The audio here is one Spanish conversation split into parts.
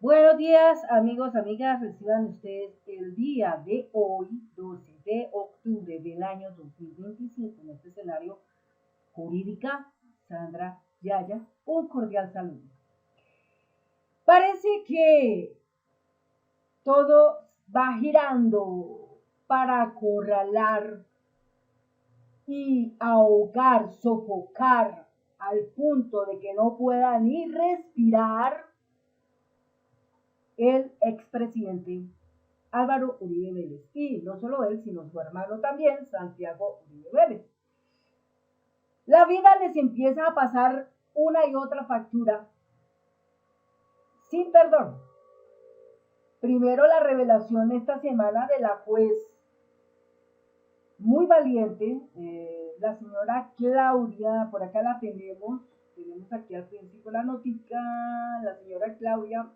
Buenos días, amigos, amigas. Reciban ustedes el día de hoy, 12 de octubre del año 2025, en este escenario jurídica, Sandra Yaya, un cordial saludo. Parece que todo va girando para acorralar y ahogar, sofocar al punto de que no pueda ni respirar el expresidente Álvaro Uribe Vélez. Y no solo él, sino su hermano también, Santiago Uribe Vélez. La vida les empieza a pasar una y otra factura sin perdón. Primero la revelación esta semana de la juez muy valiente, la señora Claudia, por acá la tenemos aquí al principio la notica, la señora Claudia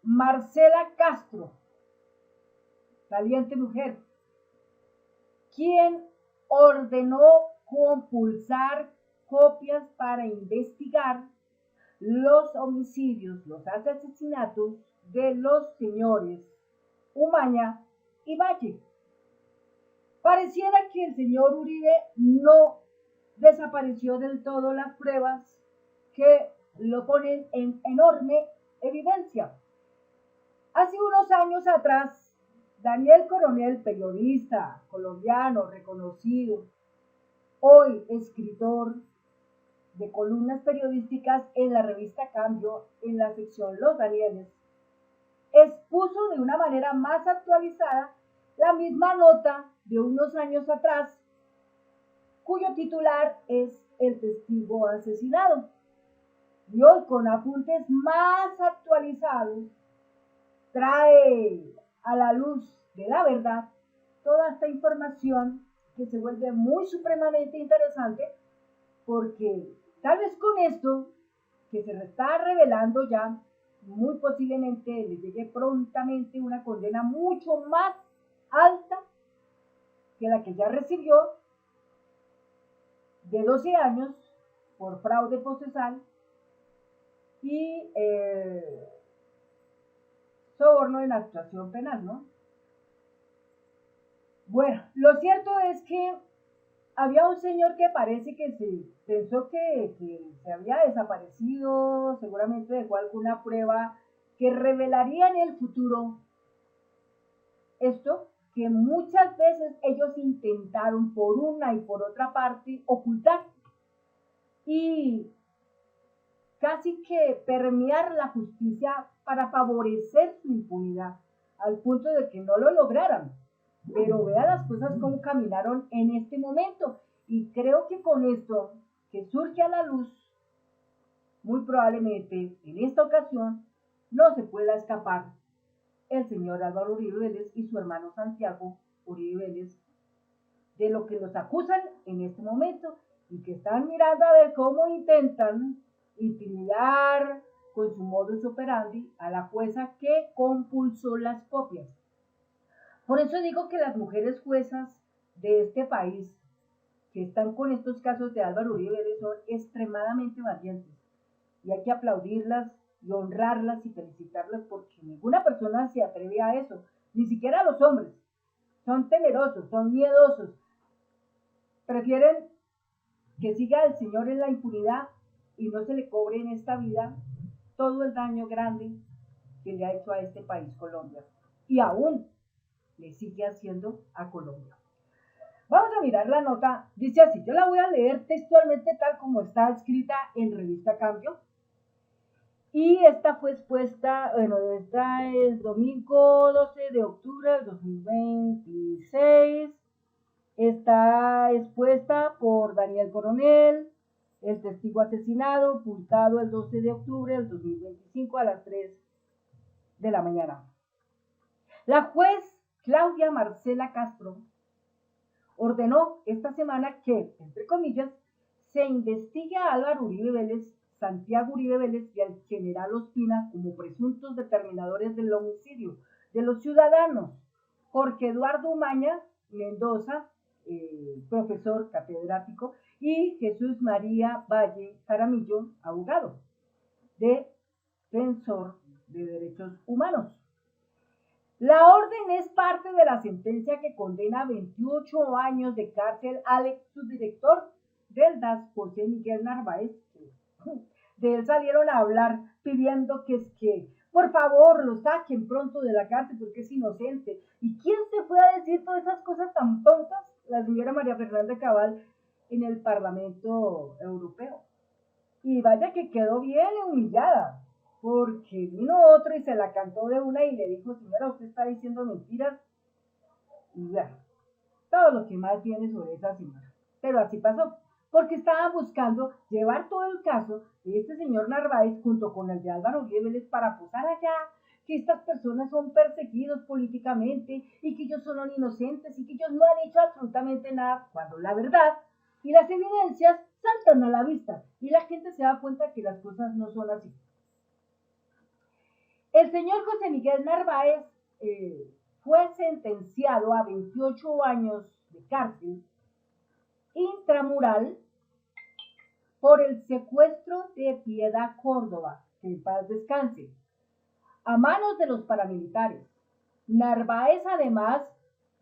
Marcela Castro, valiente mujer, quien ordenó compulsar copias para investigar los homicidios, los asesinatos de los señores Umaña y Valle. Pareciera que el señor Uribe no desapareció del todo las pruebas que lo ponen en enorme evidencia. Hace unos años atrás, Daniel Coronel, periodista colombiano reconocido, hoy escritor de columnas periodísticas en la revista Cambio, en la sección Los Danieles, expuso de una manera más actualizada la misma nota de unos años atrás, cuyo titular es El testigo asesinado. Y hoy, con apuntes más actualizados, trae a la luz de la verdad toda esta información que se vuelve muy supremamente interesante, porque tal vez con esto que se le está revelando ya, muy posiblemente le llegue prontamente una condena mucho más alta que la que ya recibió, de 12 años por fraude procesal y soborno en actuación penal, ¿no? Bueno, lo cierto es que había un señor que parece que se pensó que se había desaparecido, seguramente dejó alguna prueba que revelaría en el futuro esto que muchas veces ellos intentaron por una y por otra parte ocultar y casi que permear la justicia para favorecer su impunidad, al punto de que no lo lograran. Pero vea las cosas como caminaron en este momento. Y creo que con esto que surge a la luz, muy probablemente en esta ocasión no se pueda escapar el señor Álvaro Uribe Vélez y su hermano Santiago Uribe Vélez de lo que los acusan en este momento y que están mirando a ver cómo intentan intimidar con su modus operandi a la jueza que compulsó las copias. Por eso digo que las mujeres juezas de este país que están con estos casos de Álvaro Uribe son extremadamente valientes y hay que aplaudirlas y honrarlas y felicitarlas porque ninguna persona se atreve a eso, ni siquiera los hombres. Son temerosos, son miedosos, prefieren que siga el Señor en la impunidad y no se le cobre en esta vida todo el daño grande que le ha hecho a este país Colombia y aún le sigue haciendo a Colombia. Vamos a mirar la nota, dice así, yo la voy a leer textualmente tal como está escrita en Revista Cambio. Y esta fue expuesta, bueno, esta es domingo 12 de octubre del 2026. Está expuesta por Daniel Coronel, el testigo asesinado, publicado el 12 de octubre del 2025 a las 3 de la mañana. La juez Claudia Marcela Castro ordenó esta semana que, entre comillas, se investigue a Álvaro Uribe Vélez, Santiago Uribe Vélez y al general Ospina como presuntos determinadores del homicidio de los ciudadanos Jorge Eduardo Umaña Mendoza, profesor catedrático, y Jesús María Valle Jaramillo, abogado. defensor de derechos humanos. La orden es parte de la sentencia que condena a 28 años de cárcel al exdirector del DAS, José Miguel Narváez. De él salieron a hablar pidiendo que por favor lo saquen pronto de la cárcel porque es inocente. ¿Y quién se fue a decir todas esas cosas tan tontas? La señora María Fernanda Cabal en el Parlamento Europeo. Y vaya que quedó bien humillada, porque vino otro y se la cantó de una y le dijo, señora, usted está diciendo mentiras. Y ya, todo lo que más tiene sobre esa señora. Pero así pasó, porque estaban buscando llevar todo el caso de este señor Narváez junto con el de Álvaro Uribe Vélez para posar allá que estas personas son perseguidos políticamente y que ellos son inocentes y que ellos no han hecho absolutamente nada, cuando la verdad y las evidencias saltan a la vista y la gente se da cuenta que las cosas no son así. El señor José Miguel Narváez fue sentenciado a 28 años de cárcel intramural por el secuestro de Piedad Córdoba, que en paz descanse, a manos de los paramilitares. Narváez además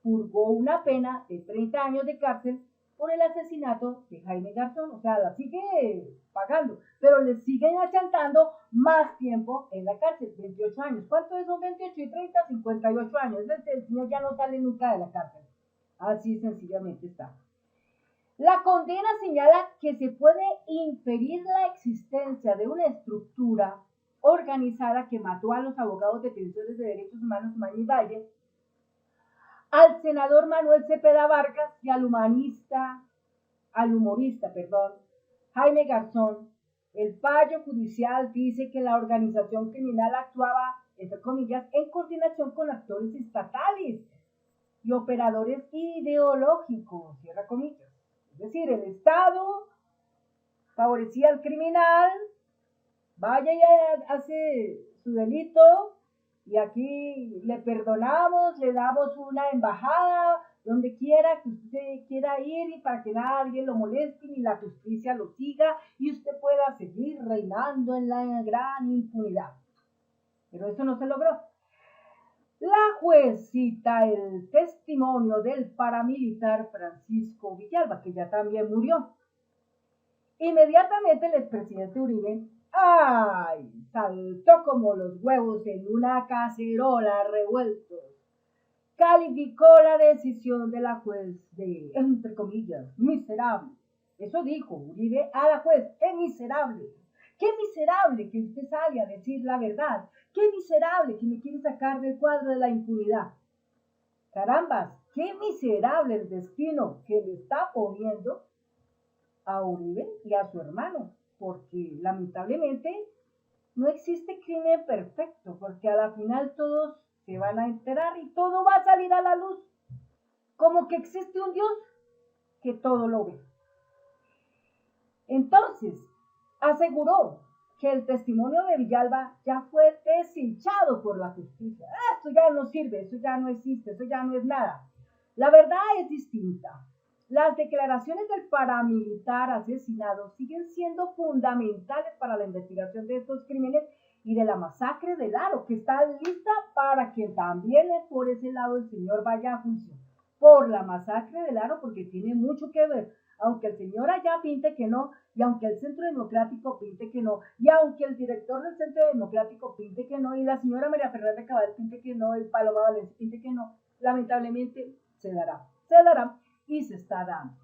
purgó una pena de 30 años de cárcel por el asesinato de Jaime Garzón, o sea, la sigue pagando, pero le siguen achantando más tiempo en la cárcel, 28 años. ¿Cuánto son 28 y 30? 58 años. El señor ya no sale nunca de la cárcel. Así sencillamente está. La condena señala que se puede inferir la existencia de una estructura organizada que mató a los abogados defensores de derechos humanos Mañi Valle, al senador Manuel Cepeda Vargas y al humorista, Jaime Garzón. El fallo judicial dice que la organización criminal actuaba, entre comillas, en coordinación con actores estatales y operadores ideológicos, cierra comillas. Es decir, el Estado favorecía al criminal, vaya y hace su delito, y aquí le perdonamos, le damos una embajada donde quiera que usted quiera ir y para que nadie lo moleste ni la justicia lo siga y usted pueda seguir reinando en la gran impunidad. Pero eso no se logró. La juez cita el testimonio del paramilitar Francisco Villalba, que ya también murió. Inmediatamente el expresidente Uribe saltó como los huevos en una cacerola revueltos. Calificó la decisión de la juez de, entre comillas, miserable. Eso dijo Uribe a la juez, ¡qué miserable! ¡Qué miserable que usted sale a decir la verdad! ¡Qué miserable que me quiere sacar del cuadro de la impunidad! Carambas, qué miserable el destino que le está poniendo a Uribe y a su hermano, porque lamentablemente no existe crimen perfecto, porque a la final todos se van a enterar y todo va a salir a la luz, como que existe un Dios que todo lo ve. Entonces, aseguró que el testimonio de Villalba ya fue desechado por la justicia. Esto ya no sirve, eso ya no existe, eso ya no es nada. La verdad es distinta. Las declaraciones del paramilitar asesinado siguen siendo fundamentales para la investigación de estos crímenes y de la masacre del Aro, que está lista para que también por ese lado el señor vaya a juicio. Por la masacre del Aro, porque tiene mucho que ver, aunque el señor allá pinte que no, y aunque el Centro Democrático pinte que no, y aunque el director del Centro Democrático pinte que no, y la señora María Fernanda Cabal pinte que no, y Paloma Valencia pinte que no, lamentablemente se dará y se está dando.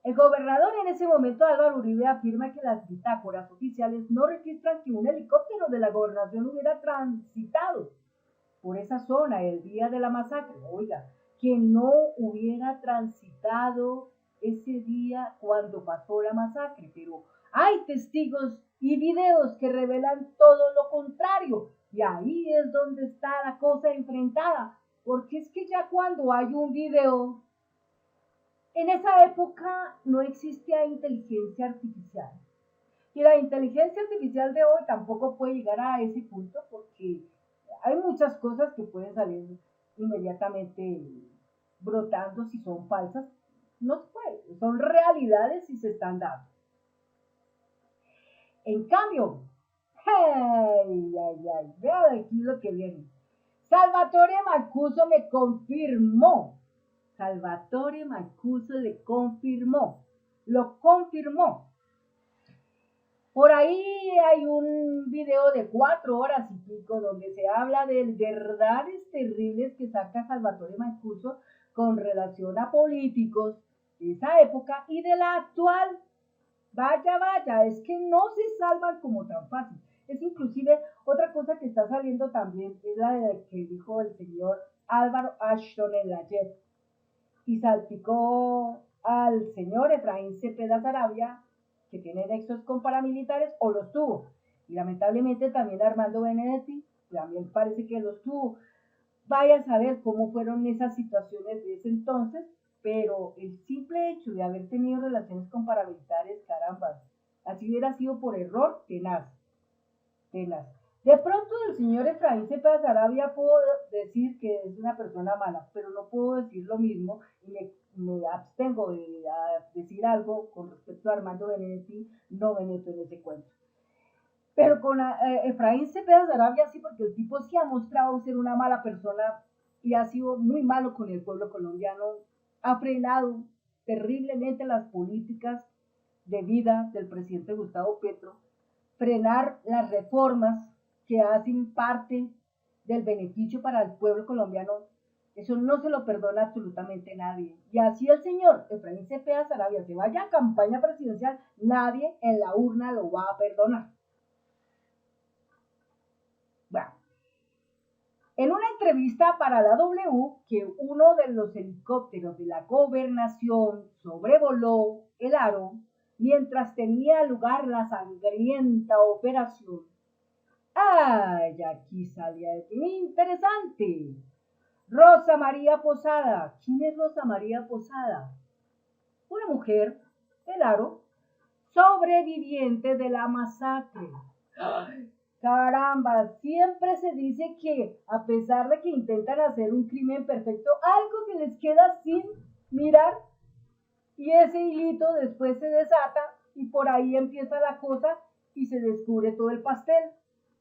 El gobernador en ese momento, Álvaro Uribe, afirma que las bitácoras oficiales no registran que un helicóptero de la gobernación hubiera transitado por esa zona el día de la masacre. Oiga, que no hubiera transitado ese día cuando pasó la masacre, pero hay testigos y videos que revelan todo lo contrario, y ahí es donde está la cosa enfrentada, porque es que ya cuando hay un video, en esa época no existía inteligencia artificial, y la inteligencia artificial de hoy tampoco puede llegar a ese punto, porque hay muchas cosas que pueden salir inmediatamente brotando si son falsas. No se puede, son realidades y se están dando. En cambio, vea de aquí lo que viene. Salvatore Mancuso me confirmó. Salvatore Mancuso le confirmó. Lo confirmó. Por ahí hay un video de 4 horas y pico donde se habla de verdades terribles que saca Salvatore Mancuso con relación a políticos de esa época y de la actual. Vaya, es que no se salvan como tan fácil. Es inclusive otra cosa que está saliendo también, es la de que dijo el señor Álvaro Ashton en la JEP y salpicó al señor Efraín Cepeda Sarabia, que tiene nexos con paramilitares, o los tuvo. Y lamentablemente también Armando Benedetti, también parece que los tuvo. Vaya a saber cómo fueron esas situaciones de ese entonces, pero el simple hecho de haber tenido relaciones con paramilitares, caramba, así hubiera sido por error, tenaz. De pronto el señor Efraín Cepeda Sarabia puedo decir que es una persona mala, pero no puedo decir lo mismo y me abstengo de decir algo con respecto a Armando Benedetti, no me meto en ese cuento. Pero con Efraín Cepeda Sarabia sí, porque el tipo sí ha mostrado ser una mala persona y ha sido muy malo con el pueblo colombiano, ha frenado terriblemente las políticas de vida del presidente Gustavo Petro, frenar las reformas que hacen parte del beneficio para el pueblo colombiano, eso no se lo perdona absolutamente nadie. Y así el señor Efraín Cepeda Sarabia se vaya a campaña presidencial, nadie en la urna lo va a perdonar. Bueno, en una entrevista para la W, que uno de los helicópteros de la gobernación sobrevoló el Aro mientras tenía lugar la sangrienta operación. ¡Ay! Aquí salía interesante. Rosa María Posada. ¿Quién es Rosa María Posada? Una mujer del Aro, sobreviviente de la masacre. ¡Ay! Caramba, siempre se dice que a pesar de que intentan hacer un crimen perfecto, algo que les queda sin mirar y ese hilito después se desata y por ahí empieza la cosa y se descubre todo el pastel.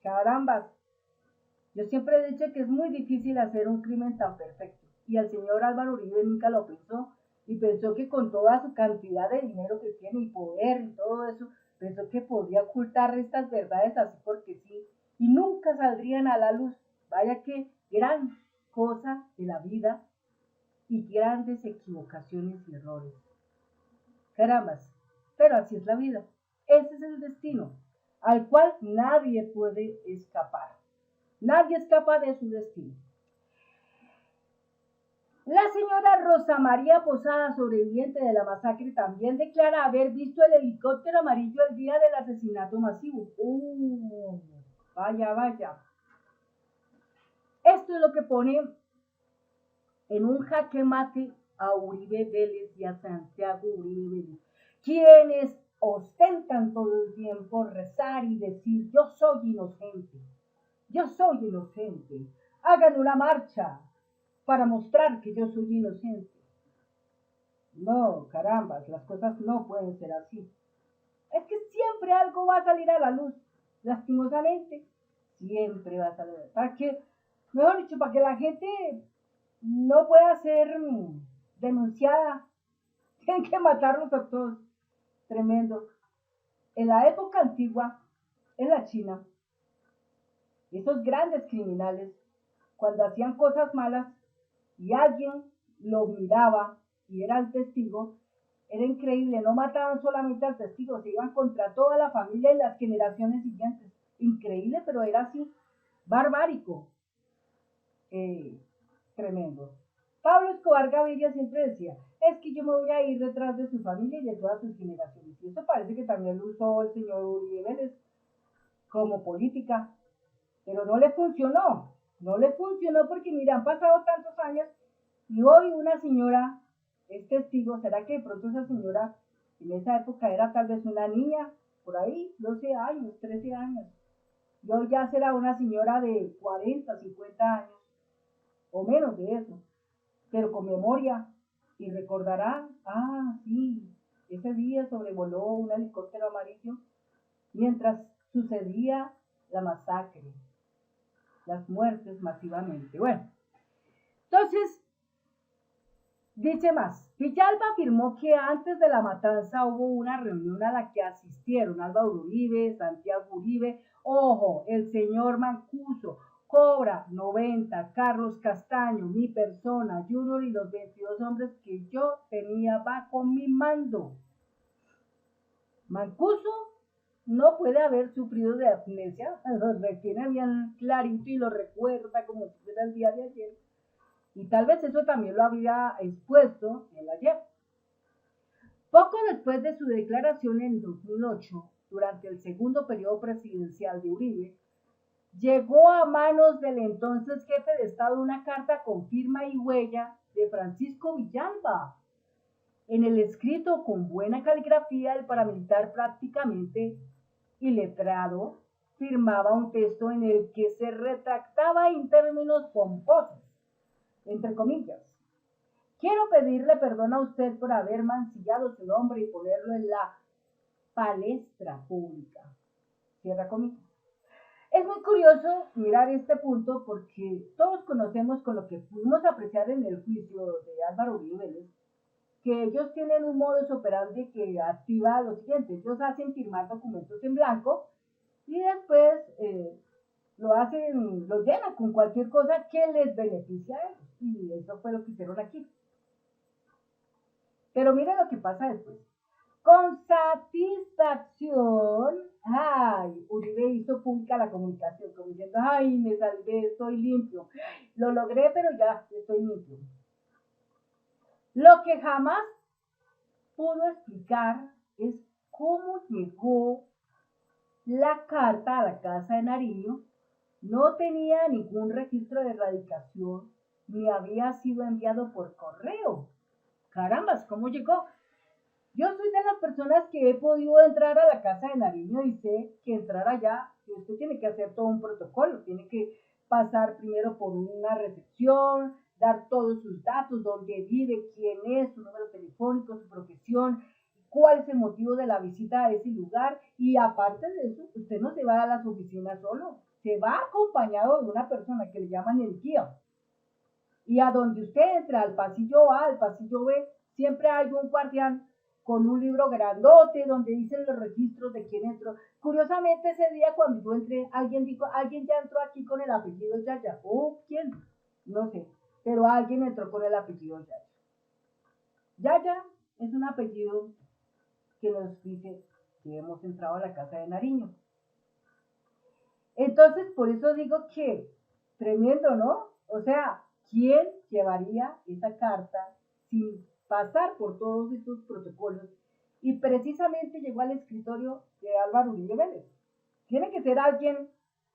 Caramba, yo siempre he dicho que es muy difícil hacer un crimen tan perfecto y el señor Álvaro Uribe nunca lo pensó y pensó que con toda su cantidad de dinero que tiene y poder y todo eso, pensó que podía ocultar estas verdades así porque sí, y nunca saldrían a la luz. Vaya que gran cosa de la vida y grandes equivocaciones y errores. Carambas, pero así es la vida. Ese es el destino, al cual nadie puede escapar. Nadie escapa de su destino. La señora Rosa María Posada, sobreviviente de la masacre, también declara haber visto el helicóptero amarillo el día del asesinato masivo. Vaya. Esto es lo que pone en un jaque mate a Uribe Vélez y a Santiago Uribe Vélez, quienes ostentan todo el tiempo rezar y decir: yo soy inocente, hagan una marcha para mostrar que yo soy inocente. No, caramba, las cosas no pueden ser así. Es que siempre algo va a salir a la luz, lastimosamente, siempre va a salir. Mejor dicho, para que la gente no pueda ser denunciada, tienen que matarlos a todos. Tremendo. En la época antigua, en la China, esos grandes criminales, cuando hacían cosas malas y alguien lo miraba y era el testigo, era increíble, no mataban solamente al testigo, se iban contra toda la familia y las generaciones siguientes. Increíble, pero era así, barbárico. Tremendo. Pablo Escobar Gaviria siempre decía: es que yo me voy a ir detrás de su familia y de todas sus generaciones. Y eso parece que también lo usó el señor Uribe Vélez como política, pero no le funcionó porque mira, han pasado tantos años y hoy una señora es testigo. ¿Será que de pronto esa señora en esa época era tal vez una niña, por ahí, 12 años, 13 años? Y hoy ya será una señora de 40, 50 años, o menos de eso, pero con memoria, y recordará: sí, ese día sobrevoló un helicóptero amarillo mientras sucedía la masacre, las muertes masivamente. Bueno, entonces, dice más, Villalba afirmó que antes de la matanza hubo una reunión a la que asistieron Álvaro Uribe, Santiago Uribe, ojo, el señor Mancuso, Cobra 90, Carlos Castaño, mi persona, Junior y los 22 hombres que yo tenía bajo mi mando. Mancuso no puede haber sufrido de amnesia, lo retiene bien clarito y lo recuerda como si fuera el día de ayer. Y tal vez eso también lo había expuesto el ayer. Poco después de su declaración en 2008, durante el segundo periodo presidencial de Uribe, llegó a manos del entonces jefe de Estado una carta con firma y huella de Francisco Villalba. En el escrito con buena caligrafía, el paramilitar prácticamente iletrado firmaba un texto en el que se retractaba en términos pomposos, entre comillas. Quiero pedirle perdón a usted por haber mancillado su nombre y ponerlo en la palestra pública. Cierra comillas. Es muy curioso mirar este punto porque todos conocemos con lo que pudimos apreciar en el juicio de Álvaro Uribe Vélez, que ellos tienen un modus operandi que activa lo siguiente: ellos hacen firmar documentos en blanco y después lo llenan con cualquier cosa que les beneficie a ellos. Y eso fue lo que hicieron aquí. Pero mira lo que pasa después. Con satisfacción, Uribe hizo pública la comunicación, como diciendo, me salvé, estoy limpio. Lo logré, pero ya estoy limpio. Lo que jamás pudo explicar es cómo llegó la carta a la casa de Nariño. No tenía ningún registro de erradicación, ni había sido enviado por correo. Carambas, ¿cómo llegó? Yo soy de las personas que he podido entrar a la casa de Nariño y sé que entrar allá, usted tiene que hacer todo un protocolo, tiene que pasar primero por una recepción, dar todos sus datos, dónde vive, quién es, su número telefónico, su profesión, cuál es el motivo de la visita a ese lugar. Y aparte de eso, usted no se va a las oficinas solo, se va acompañado de una persona que le llaman el guía. Y a donde usted entra, al pasillo A, al pasillo B, siempre hay un guardián con un libro grandote donde dicen los registros de quién entró. Curiosamente, ese día cuando yo entré, alguien dijo, alguien ya entró aquí con el apellido Yaya. ¿Quién? No sé, pero alguien entró con el apellido Yaya. Yaya es un apellido que nos dice que hemos entrado a la casa de Nariño. Entonces, por eso digo que tremendo, ¿no? O sea, ¿quién llevaría esa carta sin pasar por todos estos protocolos? Y precisamente llegó al escritorio de Álvaro Uribe Vélez. Tiene que ser alguien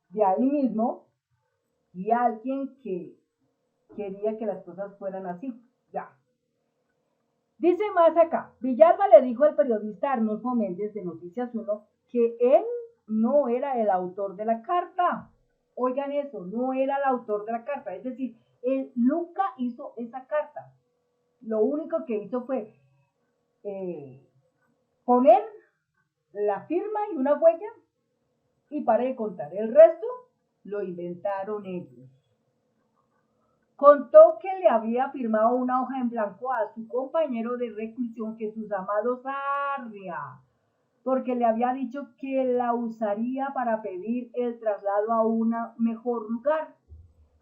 de ahí mismo y alguien que quería que las cosas fueran así. Ya. Dice más acá, Villalba le dijo al periodista Arnulfo Méndez de Noticias 1 que él no era el autor de la carta. Oigan eso, no era el autor de la carta. Es decir, él nunca hizo esa carta. Lo único que hizo fue poner la firma y una huella y para de contar. El resto lo inventaron ellos. Contó que le había firmado una hoja en blanco a su compañero de reclusión, Jesús Amado Sarria, porque le había dicho que la usaría para pedir el traslado a un mejor lugar.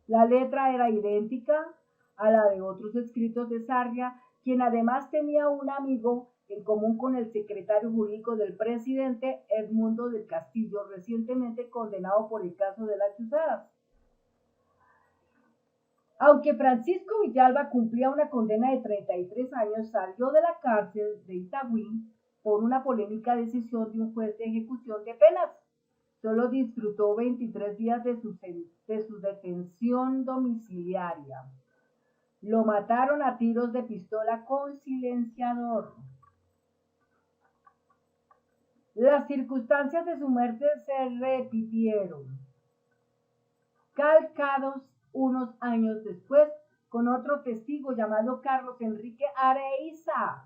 La letra era idéntica a la de otros escritos de Sarria, quien además tenía un amigo en común con el secretario jurídico del presidente, Edmundo del Castillo, recientemente condenado por el caso de las chuzadas. Aunque Francisco Villalba cumplía una condena de 33 años, salió de la cárcel de Itagüí por una polémica decisión de un juez de ejecución de penas. Solo disfrutó 23 días de su detención domiciliaria. Lo mataron a tiros de pistola con silenciador. Las circunstancias de su muerte se repitieron, calcados unos años después con otro testigo llamado Carlos Enrique Areiza.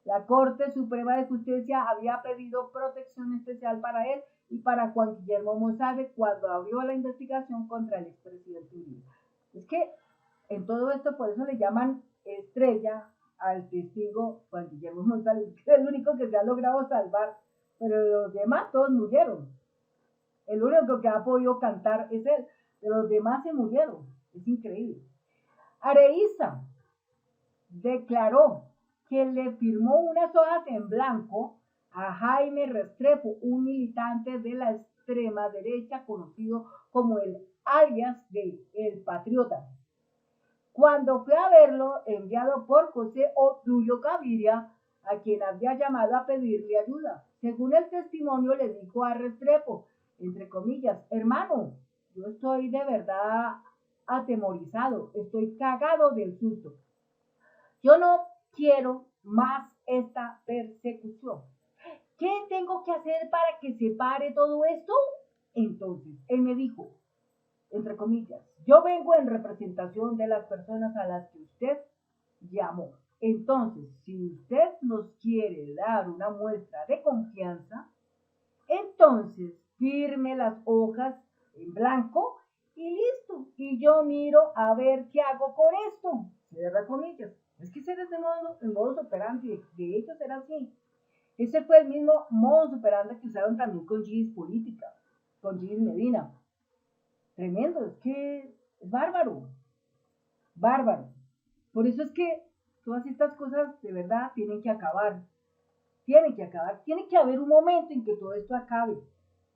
La Corte Suprema de Justicia había pedido protección especial para él y para Juan Guillermo Monsalve cuando abrió la investigación contra el expresidente Uribe. Es que en todo esto, por eso le llaman estrella al testigo Juan Guillermo Monsalve, que es el único que se ha logrado salvar, pero los demás todos murieron. El único que ha podido cantar es él, pero los demás se murieron. Es increíble. Areíza declaró que le firmó unas hojas en blanco a Jaime Restrepo, un militante de la extrema derecha conocido como el alias de El Patriota. Cuando fue a verlo, enviado por José Obdulio Gaviria, a quien había llamado a pedirle ayuda. Según el testimonio, le dijo a Restrepo, entre comillas, hermano, yo estoy de verdad atemorizado, estoy cagado del susto. Yo no quiero más esta persecución. ¿Qué tengo que hacer para que se pare todo esto? Entonces, él me dijo, entre comillas, yo vengo en representación de las personas a las que usted llamó. Entonces, si usted nos quiere dar una muestra de confianza, entonces firme las hojas en blanco y listo. Y yo miro a ver qué hago con esto. Cierra comillas. Es que ese es el modus operandi de ellos era así. Ese fue el mismo modus operandi que usaron también con Gis Política, con Gis Medina. Tremendo, es que es bárbaro, bárbaro. Por eso es que todas estas cosas de verdad tienen que acabar. Tiene que haber un momento en que todo esto acabe.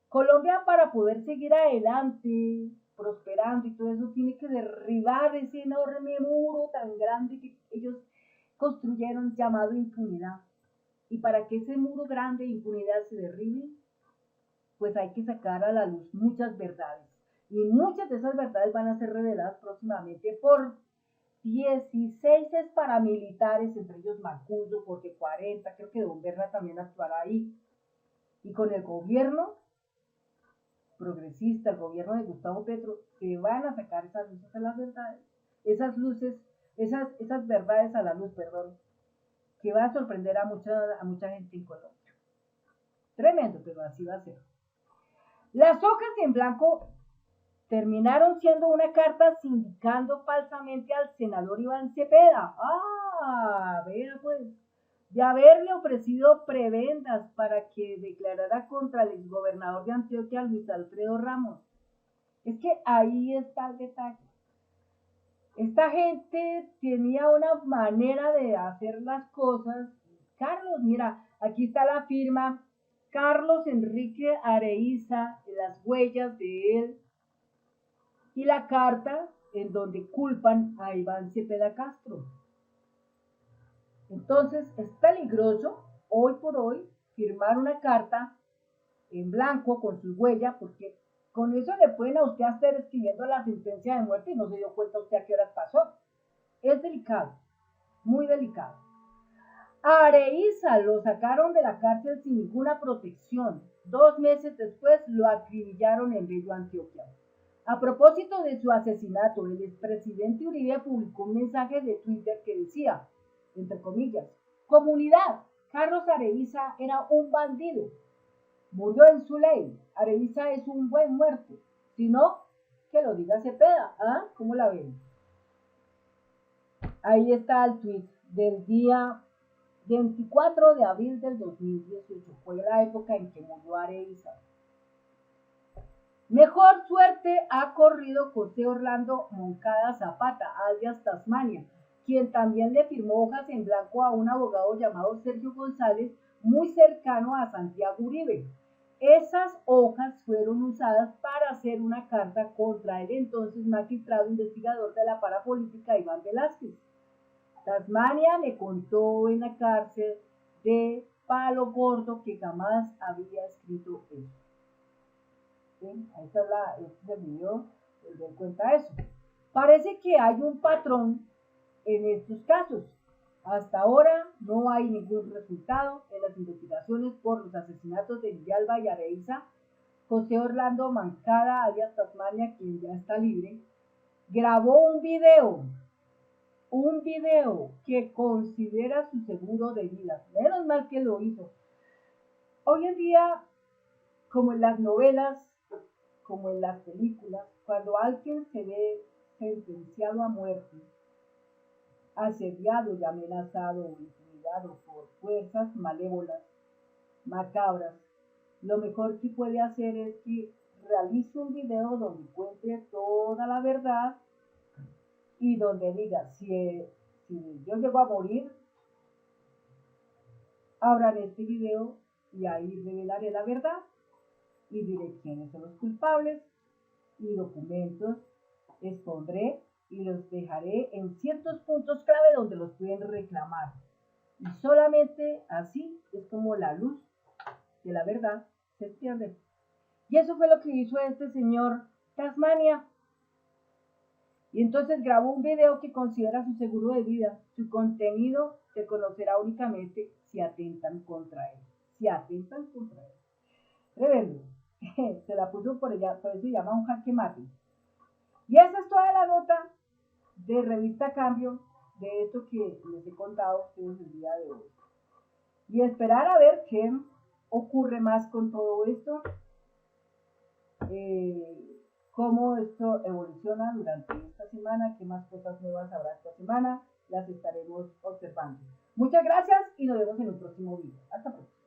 Colombia, para poder seguir adelante, prosperando y todo eso, tiene que derribar ese enorme muro tan grande que ellos construyeron llamado impunidad. Y para que ese muro grande de impunidad se derribe, pues hay que sacar a la luz muchas verdades. Y muchas de esas verdades van a ser reveladas próximamente por 16 paramilitares, entre ellos Macuso, porque 40, creo que Don Berna también actuará ahí. Y con el gobierno progresista, el gobierno de Gustavo Petro, que van a sacar esas luces a las verdades, esas verdades a la luz, perdón, que va a sorprender a mucha gente en Colombia. Tremendo, pero así va a ser. Las hojas en blanco terminaron siendo una carta sindicando falsamente al senador Iván Cepeda. Vea pues, de haberle ofrecido prebendas para que declarara contra el exgobernador de Antioquia, Luis Alfredo Ramos. Es que ahí está el detalle. Esta gente tenía una manera de hacer las cosas. Carlos, mira, aquí está la firma, Carlos Enrique Areíza, las huellas de él, y la carta en donde culpan a Iván Cepeda Castro. Entonces es peligroso hoy por hoy firmar una carta en blanco con su huella, porque con eso le pueden a usted estar escribiendo la sentencia de muerte y no se dio cuenta usted a qué horas pasó. Es delicado, muy delicado. A Areíza lo sacaron de la cárcel sin ninguna protección. 2 meses después lo acribillaron en Bello, Antioquia. A propósito de su asesinato, el expresidente Uribe publicó un mensaje de Twitter que decía, entre comillas, comunidad, Carlos Areíza era un bandido. Murió en su ley. Areíza es un buen muerto. Si no, que lo diga Cepeda. ¿Cómo la ven? Ahí está el tweet del día 24 de abril del 2018. Fue la época en que murió Areíza. Mejor suerte ha corrido José Orlando Moncada Zapata, alias Tasmania, quien también le firmó hojas en blanco a un abogado llamado Sergio González, muy cercano a Santiago Uribe. Esas hojas fueron usadas para hacer una carta contra el entonces magistrado investigador de la parapolítica Iván Velázquez. Tasmania me contó en la cárcel de Palo Gordo que jamás había escrito eso. ¿Sí? Ahí está este video donde él cuenta eso. Parece que hay un patrón en estos casos. Hasta ahora no hay ningún resultado en las investigaciones por los asesinatos de Villalba y Areíza. José Orlando Moncada, alias Tasmania, quien ya está libre, grabó un video un video que considera su seguro de vida. Menos mal que lo hizo. Hoy en día, como en las novelas, como en las películas, cuando alguien se ve sentenciado a muerte, asediado y amenazado o intimidado por fuerzas malévolas, macabras, lo mejor que puede hacer es que realice un video donde cuente toda la verdad y donde diga, si yo llego a morir, abran este video y ahí revelaré la verdad y diré quiénes son los culpables y documentos expondré y los dejaré en ciertos puntos clave donde los pueden reclamar. Y solamente así es como la luz de la verdad se pierde. Y eso fue lo que hizo este señor Tasmania. Y entonces grabó un video que considera su seguro de vida. Su contenido se conocerá únicamente si atentan contra él. Si atentan contra él. Tremendo. Se la puso por ella, por eso se llama un jaque mate. Y esa es toda la nota de Revista Cambio de esto que les he contado a ustedes el día de hoy. Y esperar a ver qué ocurre más con todo esto. Cómo esto evoluciona durante esta semana, qué más cosas nuevas habrá esta semana, las estaremos observando. Muchas gracias y nos vemos en un próximo video. Hasta pronto.